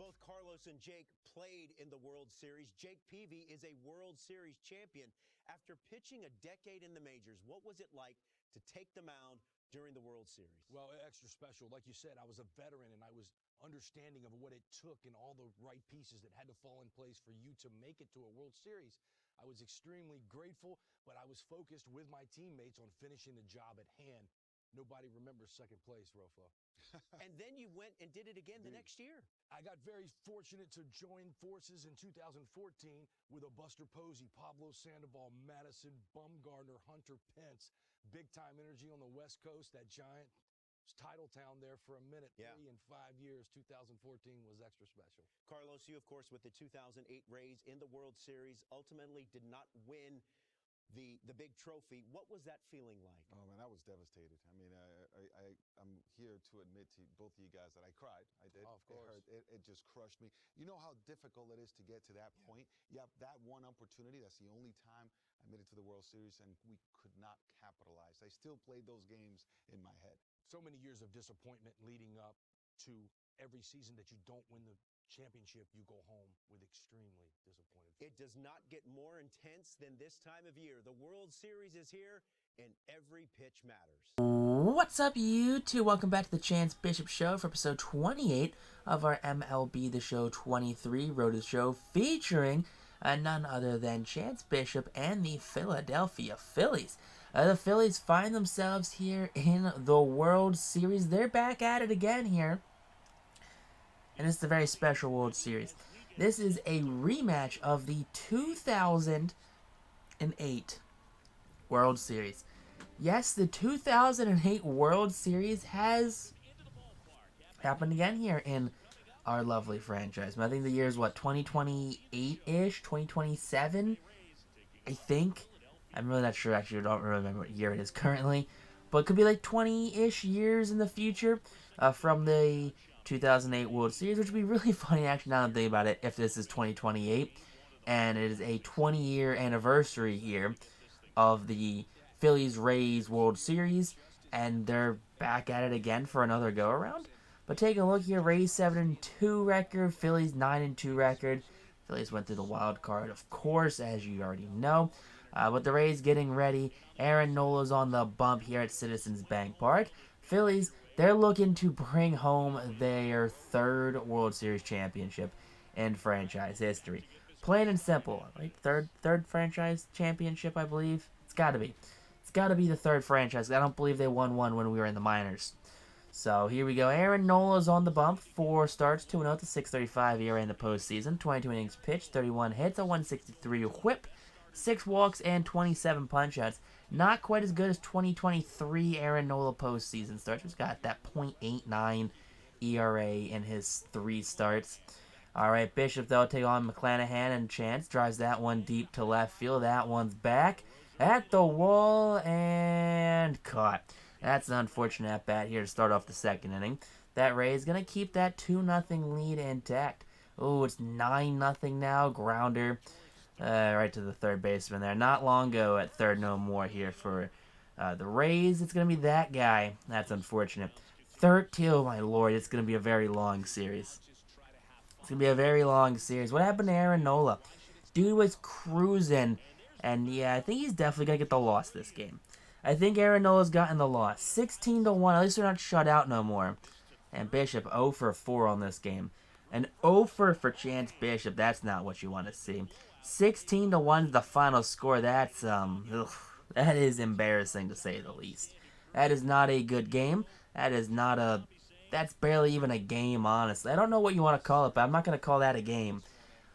Both Carlos and Jake played in the World Series. Jake Peavy is a World Series champion. After pitching a decade in the majors, what was it like to take the mound during the World Series? Well, extra special. Like you said, I was a veteran, and I was understanding of what it took and all the right pieces that had to fall in place for you to make it to a World Series. I was extremely grateful, but I was focused with my teammates on finishing the job at hand. Nobody remembers second place, Rofo. And then you went and did it again the next year. I got very fortunate to join forces in 2014 with a Buster Posey, Pablo Sandoval, Madison Bumgarner, Hunter Pence. Big-time energy on the West Coast. That giant title town there for a minute. Yeah. 3 and 5 years. 2014 was extra special. Carlos, you, of course, with the 2008 Rays in the World Series, ultimately did not win the big trophy. What was that feeling like? Oh, man, I was devastated. I mean, I'm here to admit to both of you guys that I cried. I did. Oh, of course. It just crushed me. You know how difficult it is to get to that point? You have that one opportunity. That's the only time I made it to the World Series, and we could not capitalize. I still played those games in my head. So many years of disappointment leading up to every season that you don't win the championship, you go home with extremely disappointed. It does not get more intense than this time of year. The World Series is here, and every pitch matters. What's up, YouTube? Welcome back to the Chance Bishop Show for episode 28 of our MLB The Show 23 Road to the Show, featuring none other than Chance Bishop and the Philadelphia Phillies. The Phillies find themselves here in the World Series. They're back at it again here. And it's a very special World Series. This is a rematch of the 2008 World Series. Yes, the 2008 World Series has happened again here in our lovely franchise. I think the year is, 2028-ish? 2027? I think. I'm really not sure, actually. I don't remember what year it is currently. But it could be like 20-ish years in the future from the 2008 World Series, which would be really funny, actually, now that I'm thinking about it, if this is 2028. And it is a 20-year anniversary here of the Phillies Rays World Series, and they're back at it again for another go-around. But taking a look here, Rays 7-2 record, Phillies 9-2 record. Phillies went through the wild card, of course, as you already know. But the Rays getting ready. Aaron Nola's on the bump here at Citizens Bank Park. Phillies, they're looking to bring home their third World Series championship in franchise history. Plain and simple, right? Third franchise championship, I believe. It's got to be. It's got to be the third franchise. I don't believe they won one when we were in the minors. So here we go. Aaron Nola's on the bump. 4 starts, 2-0 to 635 ERA in the postseason. 22 innings pitched, 31 hits, a 163 whip, 6 walks, and 27 punch-outs. Not quite as good as 2023 Aaron Nola postseason starts. He's got that .89 ERA in his 3 starts. All right, Bishop, though, take on McClanahan, and Chance drives that one deep to left field. That one's back at the wall and caught. That's an unfortunate at-bat here to start off the second inning. That Rays going to keep that 2-0 lead intact. Oh, it's 9-0 now. Grounder right to the third baseman there. Not long ago at third, no more here for the Rays. It's going to be that guy. That's unfortunate. 13, oh my lord, it's going to be a very long series. It's going to be a very long series. What happened to Aaron Nola? Dude was cruising, and yeah, I think he's definitely going to get the loss this game. I think Aaron Nola's gotten the loss. 16-1, at least they're not shut out no more. And Bishop 0 for 4 on this game. An 0 for Chance Bishop, that's not what you want to see. 16-1 is the final score. That's, that is embarrassing to say the least. That is not a good game. That's barely even a game, honestly. I don't know what you want to call it, but I'm not going to call that a game.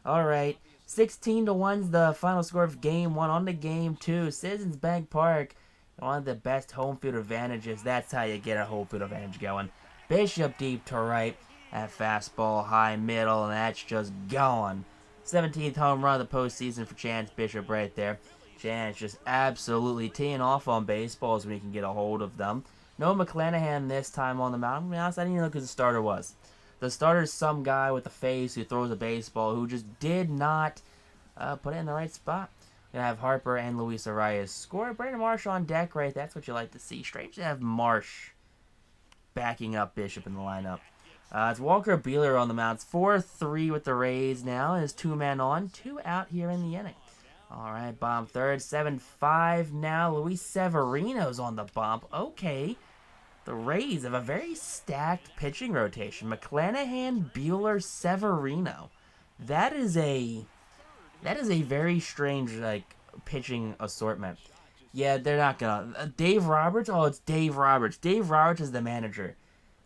Alright, 16-1 is the final score of Game 1. On to Game 2, Citizens Bank Park. One of the best home field advantages. That's how you get a home field advantage going. Bishop deep to right. That fastball high middle, and that's just gone. 17th home run of the postseason for Chance Bishop right there. Chance just absolutely teeing off on baseballs when he can get a hold of them. No McClanahan this time on the mound. To be honest, I didn't even know who the starter was. The starter's some guy with a face who throws a baseball who just did not put it in the right spot. Gonna have Harper and Luis Arias score. Brandon Marsh on deck, right? That's what you like to see. Strange to have Marsh backing up Bishop in the lineup. It's Walker Buehler on the mound. It's 4-3 with the Rays now. There's 2 men on, 2 out here in the inning. All right, bomb third, 7-5 now. Luis Severino's on the bump. Okay, the Rays have a very stacked pitching rotation. McClanahan, Buehler, Severino. That is a very strange pitching assortment. Yeah, they're not gonna. Dave Roberts. Oh, it's Dave Roberts. Dave Roberts is the manager.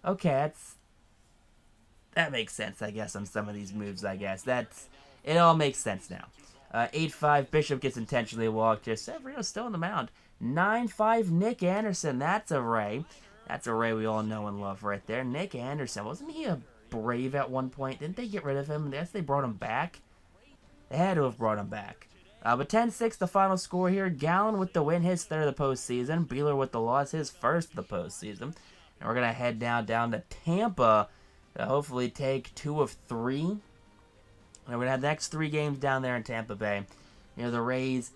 Okay, that makes sense, I guess, on some of these moves. I guess it all makes sense now. 8-5, Bishop gets intentionally walked here. Severino's still on the mound. 9-5, Nick Anderson. That's a Ray. That's a Ray we all know and love right there. Nick Anderson. Wasn't he a Brave at one point? Didn't they get rid of him? Yes, they brought him back. They had to have brought him back. But 10-6, the final score here. Gallen with the win, his third of the postseason. Buehler with the loss, his first of the postseason. And we're going to head down to Tampa to hopefully take 2 of 3. And we're going to have the next 3 games down there in Tampa Bay. The Rays,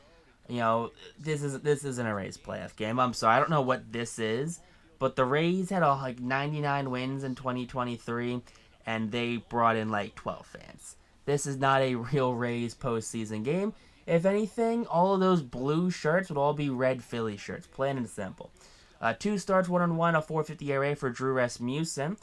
this isn't a Rays playoff game. I'm sorry, I don't know what this is. But the Rays had 99 wins in 2023, and they brought in 12 fans. This is not a real Rays postseason game. If anything, all of those blue shirts would all be red Philly shirts, plain and simple. 2 starts, 1-1, a 4.50 ERA for Drew Rasmussen.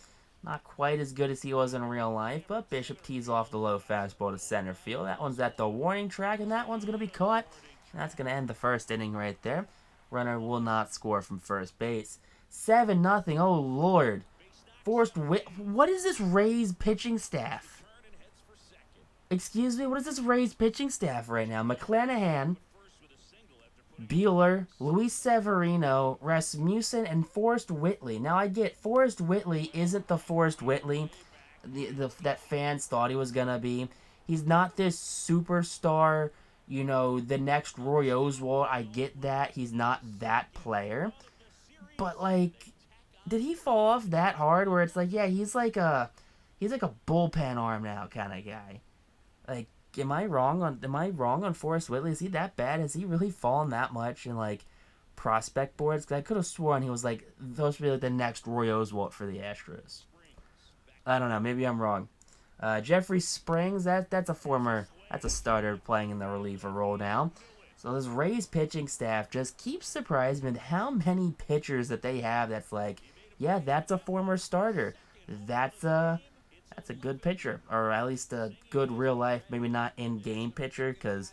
Not quite as good as he was in real life, but Bishop tees off the low fastball to center field. That one's at the warning track, and that one's going to be caught. And that's going to end the first inning right there. Runner will not score from first base. 7-0, oh Lord. What is this Rays pitching staff? Excuse me, what is this Rays pitching staff right now? McClanahan, Buehler, Luis Severino, Rasmussen, and Forrest Whitley. Now I get Forrest Whitley isn't the Forrest Whitley that fans thought he was going to be. He's not this superstar, the next Roy Oswalt. I get that. He's not that player. But, did he fall off that hard where it's he's like a bullpen arm now kind of guy? Am I wrong on Forrest Whitley? Is he that bad? Has he really fallen that much in prospect boards? 'Cause I could have sworn he was supposed to be the next Roy Oswalt for the Astros. I don't know. Maybe I'm wrong. Jeffrey Springs. That's a starter playing in the reliever role now. So this Rays pitching staff just keeps surprising me with how many pitchers that they have. That's that's a former starter. That's a good pitcher, or at least a good real life, maybe not in-game pitcher, because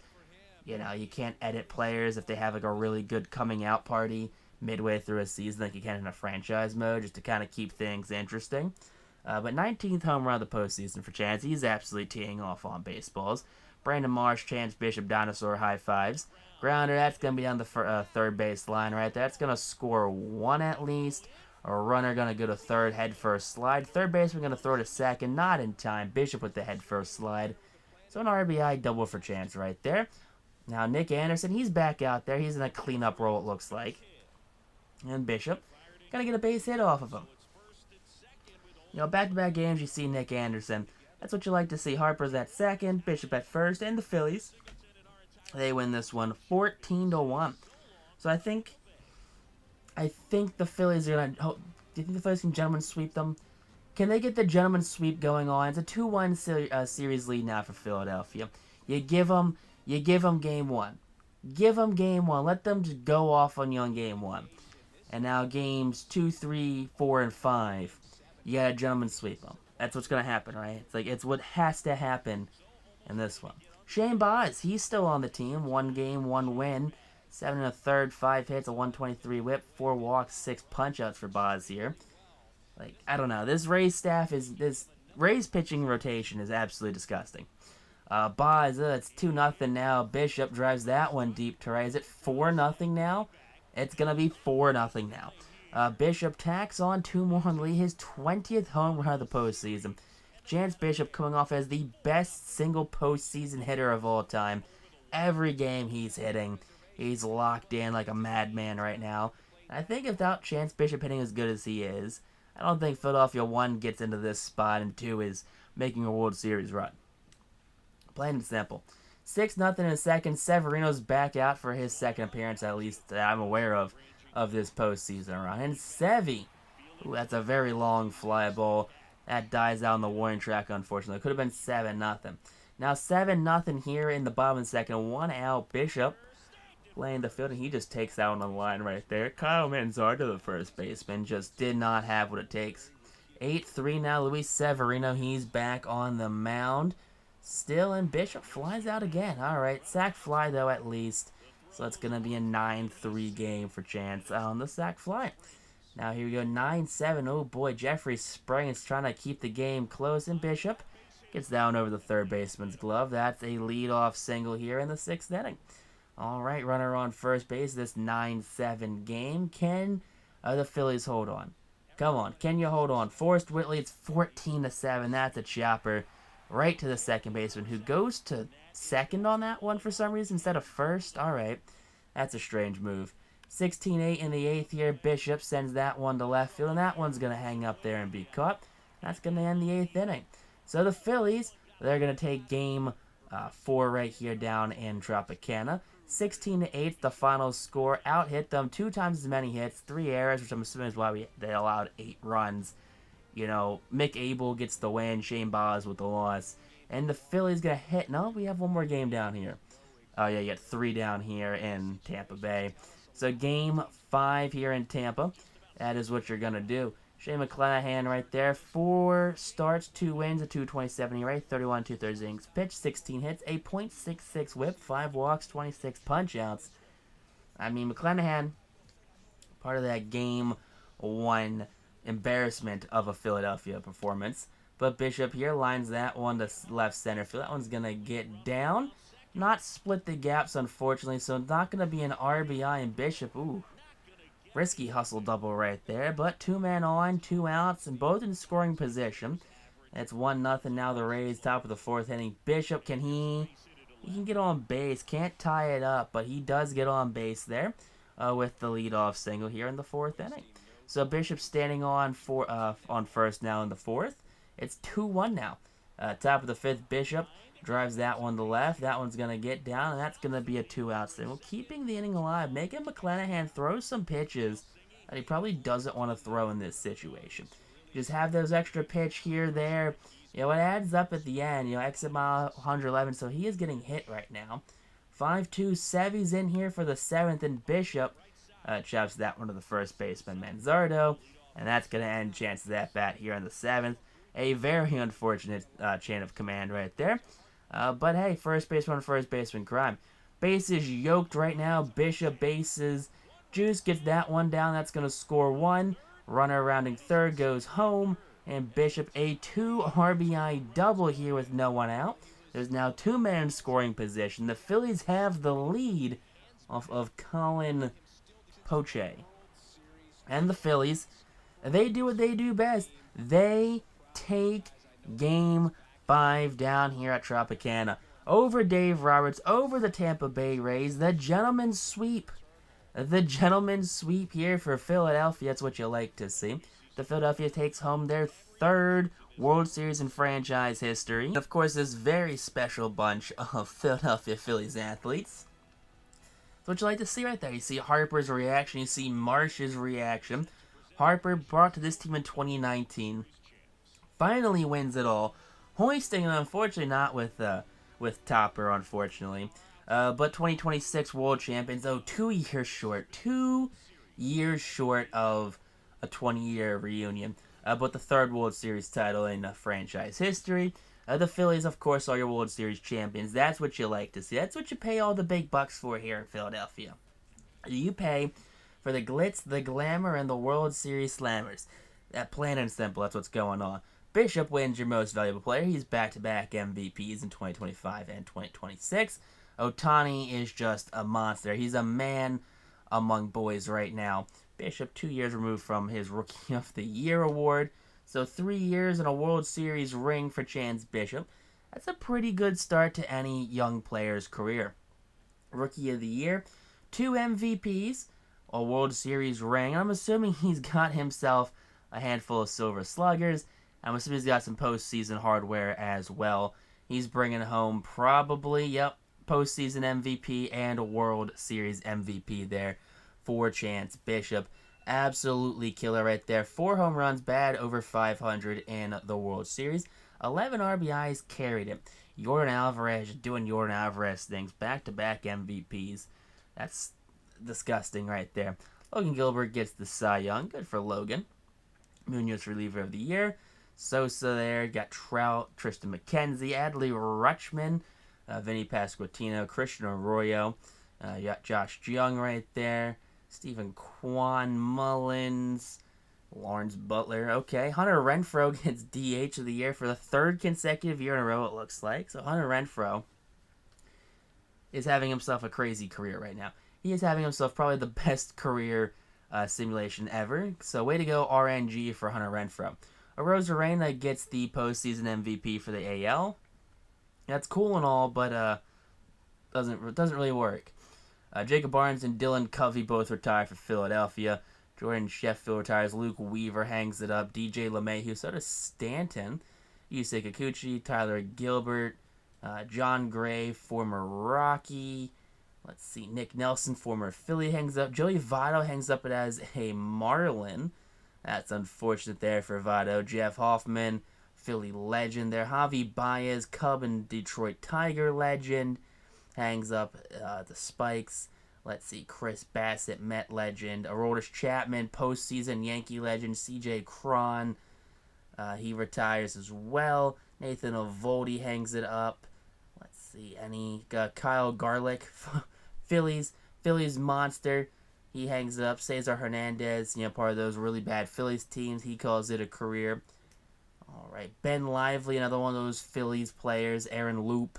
you can't edit players if they have a really good coming out party midway through a season like you can in a franchise mode, just to kind of keep things interesting. But 19th home run of the postseason for Chance. He's absolutely teeing off on baseballs. Brandon Marsh, Chance Bishop, Dinosaur high fives. Grounder, that's going to be on the third base line right there. That's going to score 1 at least. A runner going to go to third, head first slide. Third baseman going to throw to second, not in time. Bishop with the head first slide. So an RBI double for Chance right there. Now Nick Anderson, he's back out there. He's in a cleanup role, it looks like. And Bishop going to get a base hit off of him. Back-to-back games, you see Nick Anderson. That's what you like to see. Harper's at second, Bishop at first, and the Phillies, they win this one 14-1. So I think the Phillies are going to... Do you think the Phillies can gentleman sweep them? Can they get the gentleman sweep going on? It's a 2-1 series lead now for Philadelphia. You give them game 1. Give them game 1. Let them just go off on you on game 1. And now games 2, 3, 4, and 5, you got to gentleman sweep them. That's what's going to happen, right? It's what has to happen in this one. Shane Baz, he's still on the team. 1 game, 1 win. 7 1/3, 5 hits, a 123 whip, 4 walks, 6 punch-outs for Baz here. I don't know. This Rays pitching rotation is absolutely disgusting. Baz, it's 2-0 now. Bishop drives that one deep to right. Is it 4-0 now? It's going to be 4-0 now. Bishop tacks on 2 more on lead, his 20th home run of the postseason. Chance Bishop coming off as the best single postseason hitter of all time. Every game he's hitting. He's locked in like a madman right now. I think without Chance Bishop hitting as good as he is, I don't think Philadelphia 1 gets into this spot and 2 is making a World Series run. Plain and simple. 6-0 in a second. Severino's back out for his second appearance, at least that I'm aware of this postseason run. And Sevy, that's a very long fly ball. That dies out on the warning track, unfortunately. It could have been 7-0. Now 7-0 here in the bottom of the second. 1 out. Bishop playing the field, and he just takes out on the line right there. Kyle Manzardo, the first baseman, just did not have what it takes. 8-3 now. Luis Severino, he's back on the mound. Still, and Bishop flies out again. All right, sac fly, though, at least. So it's going to be a 9-3 game for Chance on the sac fly. Now here we go, 9-7. Oh boy, Jeffrey Spring is trying to keep the game close, and Bishop gets down over the third baseman's glove. That's a leadoff single here in the 6th inning. All right, runner on first base, this 9-7 game. Can the Phillies hold on? Come on, can you hold on? Forrest Whitley, it's 14-7. That's a chopper right to the second baseman, who goes to second on that one for some reason instead of first. All right, that's a strange move. 16-8 in the 8th here. Bishop sends that one to left field, and that one's going to hang up there and be caught. That's going to end the 8th inning. So the Phillies, they're going to take game 4 right here down in Tropicana. 16-8, the final score. Out hit them 2 times as many hits, 3 errors, which I'm assuming is why they allowed 8 runs. You know, Mick Abel gets the win, Shane Baz with the loss. And the Phillies going to hit. No, we have one more game down here. Oh, yeah, you got 3 down here in Tampa Bay. So game 5 here in Tampa, that is what you're going to do. Shane McClanahan right there, 4 starts, 2 wins, a 2.27 ERA, 31 2/3 innings pitched, 16 hits, a .66 whip, 5 walks, 26 punch-outs. I mean, McClanahan, part of that game 1 embarrassment of a Philadelphia performance. But Bishop here lines that one to left center field. That one's going to get down. Not split the gaps, unfortunately, so not going to be an RBI, and Bishop, ooh, risky hustle double right there, but 2 men on, 2 outs, and both in scoring position. It's 1-0 now, the Rays, top of the 4th inning. Bishop, he can get on base, can't tie it up, but he does get on base there with the leadoff single here in the 4th inning. So Bishop standing on first now in the 4th. It's 2-1 now. Top of the 5th, Bishop drives that one to left. That one's going to get down, and that's going to be a 2-out single. Keeping the inning alive, making McClanahan throw some pitches that he probably doesn't want to throw in this situation. Just have those extra pitch here, there. You know, it adds up at the end. You know, exit mile 111, so he is getting hit right now. 5-2, Sevy's in here for the 7th, and Bishop chops that one to the first baseman, Manzardo, and that's going to end chances at bat here in the 7th. A very unfortunate chain of command right there. But hey, first baseman crime. Bases yoked right now. Bishop bases. Juice gets that one down. That's going to score 1. Runner rounding third goes home. And Bishop a 2 RBI double here with no one out. There's now 2 men in scoring position. The Phillies have the lead off of Colin Poche. And the Phillies, they do what they do best. They take game 5 down here at Tropicana. Over Dave Roberts, over the Tampa Bay Rays. The gentleman's sweep. The gentleman's sweep here for Philadelphia. That's what you like to see. The Philadelphia takes home their 3rd World Series in franchise history. And of course, this very special bunch of Philadelphia Phillies athletes. That's what you like to see right there. You see Harper's reaction. You see Marsh's reaction. Harper brought to this team in 2019. Finally wins it all. Hoisting, unfortunately, not with Topper, unfortunately. But 2026 World Champions, 2 years short. 2 years short of a 20-year reunion. But the 3rd World Series title in franchise history. The Phillies, of course, are your World Series champions. That's what you like to see. That's what you pay all the big bucks for here in Philadelphia. You pay for the glitz, the glamour, and the World Series slammers. That plain and simple, that's what's going on. Bishop wins your most valuable player. He's back-to-back MVPs in 2025 and 2026. Ohtani is just a monster. He's a man among boys right now. Bishop, 2 years removed from his Rookie of the Year award. So 3 years and a World Series ring for Chance Bishop. That's a pretty good start to any young player's career. Rookie of the Year, 2 MVPs, a World Series ring. I'm assuming he's got himself a handful of Silver Sluggers. I'm assuming he's got some postseason hardware as well. He's bringing home probably, postseason MVP and a World Series MVP there for Chance Bishop. Absolutely killer right there. 4 home runs, bad over 500 in the World Series. 11 RBIs carried it. Jordan Alvarez doing Jordan Alvarez things. Back-to-back MVPs. That's disgusting right there. Logan Gilbert gets the Cy Young. Good for Logan. Munoz reliever of the year. Sosa there. Got Trout, Tristan McKenzie, Adley Rutschman, Vinny Pasquantino, Christian Arroyo. You got Josh Jung right there. Stephen Kwan, Mullins, Lawrence Butler. Okay, Hunter Renfroe gets DH of the year for the 3rd consecutive year in a row, it looks like. So Hunter Renfroe is having himself a crazy career right now. He is having himself probably the best career simulation ever. So way to go, RNG for Hunter Renfroe. Arozarena gets the postseason MVP for the AL. That's cool and all, but doesn't really work. Jacob Barnes and Dylan Covey both retire for Philadelphia. Jordan Sheffield retires. Luke Weaver hangs it up. DJ LeMahieu, so does Stanton. Yusei Kikuchi, Tyler Gilbert, John Gray, former Rocky. Let's see, Nick Nelson, former Philly, hangs up. Joey Votto hangs up it as a Marlin. That's unfortunate there for Votto. Jeff Hoffman, Philly legend there. Javi Baez, Cub and Detroit Tiger legend, hangs up the spikes. Let's see, Chris Bassett, Met legend. Aroldis Chapman, postseason Yankee legend. CJ Cron, he retires as well. Nathan Eovaldi hangs it up. Let's see, Kyle Garlick, Phillies monster. He hangs it up. Cesar Hernandez, part of those really bad Phillies teams. He calls it a career. All right, Ben Lively, another one of those Phillies players. Aaron Loop,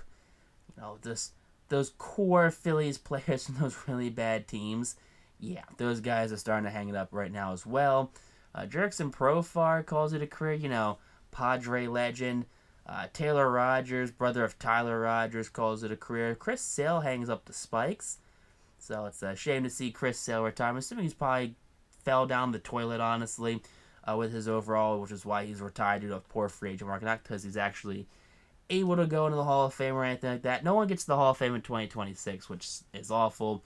those core Phillies players from those really bad teams. Yeah, those guys are starting to hang it up right now as well. Jurickson Profar calls it a career. Padre legend. Taylor Rogers, brother of Tyler Rogers, calls it a career. Chris Sale hangs up the spikes. So it's a shame to see Chris Sale retire. I'm assuming he's probably fell down the toilet, honestly, with his overall, which is why he's retired due to a poor free agent market, not because he's actually able to go into the Hall of Fame or anything like that. No one gets to the Hall of Fame in 2026, which is awful,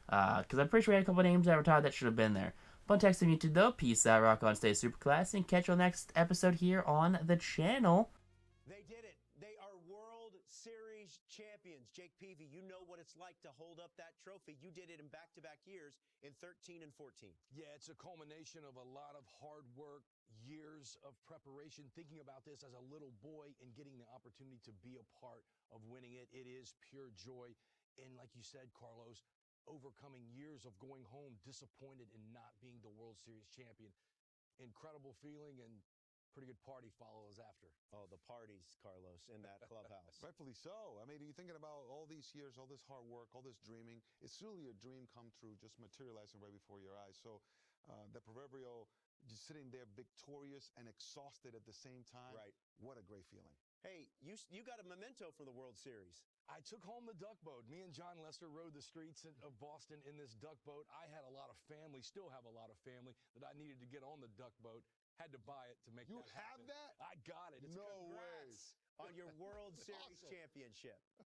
because I'm pretty sure we had a couple of names that retired that should have been there. Fun text on YouTube, though. Peace out, rock on, stay super classy, and catch you on the next episode here on the channel. They did it. They are World Series champions. Jake Peavy, you know what it's like to hold up that trophy. You did it in back-to-back years in 13 and 14. Yeah, it's a culmination of a lot of hard work, years of preparation, thinking about this as a little boy and getting the opportunity to be a part of winning it. It is pure joy. And like you said, Carlos, overcoming years of going home disappointed in not being the World Series champion. Incredible feeling, and pretty good party follows after. Oh, the parties, Carlos, in that clubhouse. Rightfully so. I mean, you're thinking about all these years, all this hard work, all this dreaming. It's really a dream come true, just materializing right before your eyes. So the proverbial just sitting there victorious and exhausted at the same time. Right. What a great feeling. Hey, you got a memento from the World Series. I took home the duck boat. Me and John Lester rode the streets of Boston in this duck boat. I had a lot of family, still have a lot of family, that I needed to get on the duck boat. Had to buy it to make that happen. You have that? I got it. It's No way. On your World Series Awesome. championship.